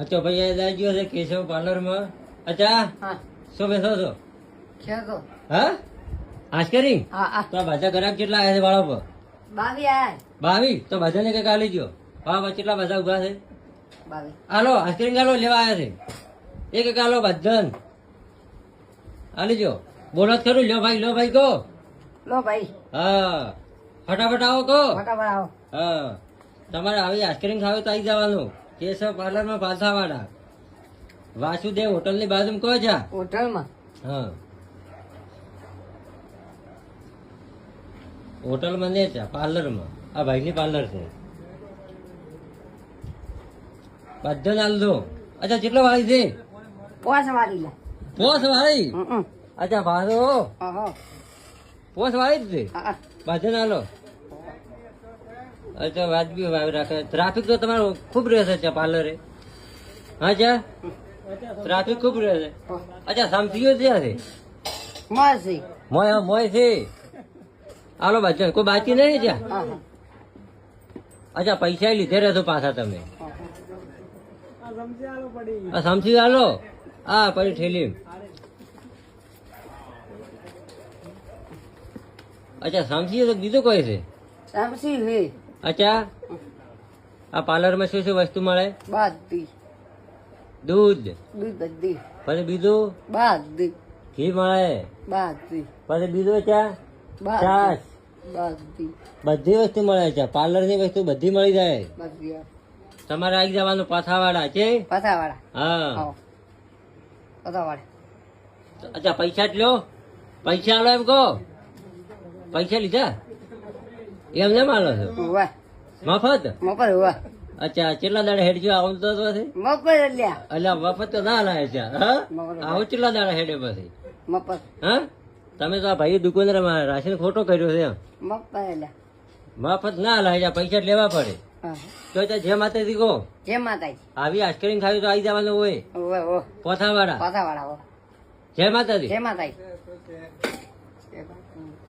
અચ્છા ભાઈ એ જાય ગયો છે કેશવ પાર્લર માં. અચ્છા હા શું બેસો છો? ખેતો હા આશ્ચર્ય. હા હા તો આ ભાજા ગ્રાહક કેટલા આવ્યા છે વાળા પર? બાવી આયા 22. તો ભાજાને કઈક આલી ગયો. હા કેટલા ભાજા ઉભા છે? બાવી હાલો આશ્ચર્ય હાલો લેવા આવ્યા છે. એક હાલો ભજન આલી જો. બોલો જ ખરું. લ્યો ભાઈ કહો. લો ભાઈ હા ફટાફટ આવો કહો. ફટાફટ આવો. હા તમારે આવી આઈસ્ક્રીમ ખાવી તો આવી જવાનું કેશવ પાર્લર માં પાછાવાડા વાસુદેવ હોટલ ની બાજુમાં કહો જા. હોટલમાં હા હોટલ માં ને ચા પાર્લર માં. આ ભાઈ ની પાર્લર છે. બધા નાલ દો. અચ્છા કેટલો વાળી છે? પોસ વાળી લે. પોસ વાળી. હમ અચ્છા ભાડો હા પોસ વાળી જ છે. હા બધા નાલો. અચ્છા વાત બી રાખે. ટ્રાફિક તો તમારો ખૂબ રહેશે છે પાર્લરે. હા ચા ટ્રાફિક ખૂબ રહેશે. અચ્છા સમસીઓ ત્યાં છે. મસી મોય છે. હાલો બધા કોઈ બાકી નહીં ત્યાં. હા હા અચ્છા પૈસા લીધે રહેશો પાછા તમે. હા આ સમસી હાલો. હા પડી ઠેલી. અચ્છા સમસી તો બીજું કોઈ છે? સામસી હે અચ્છા આ પાર્લર માં શું શું વસ્તુ મળે? બાદી દૂધ દૂધ બધી પછી બીજું બાદી ઘી મળે બાદી પછી બીજું ચા છાશ બાદી બધી વસ્તુ મળે છે. પાર્લર ની વસ્તુ બધી મળી જાય. બાદી તમારે આવી જવાનું પાછાવાડા છે. પાથાવાળા હા આવો પાથાવાળા અચ્છા પૈસા જ લો. પૈસા આલો એમ કહો. પૈસા લીધા એમ ને માલો છો વાહ મફત? મપર વાહ અચ્છા કેટલા દાડા હેડજો આવતો તો છે? મપર લ્યા અલ્યા મફત તો ના લાવે છે. હા મફત. આવો કેટલા દાડા હેડે પછી? મપર હા તમે તો આ ભાઈ દુકાનદાર રાશન ખોટો કર્યો છે એમ. મપર લ્યા મફત ના લાવે છે. પૈસા જ લેવા પડે. હા તો ત્યાં જે માતાજી કહો જય માતાજી આવી આઈસ્ક્રીમ ખાવી તો આવી જવાનું હોય ઓવે ઓ પોથાવાડા. પાથાવાળા ઓ જય માતાજી. જય માતાજી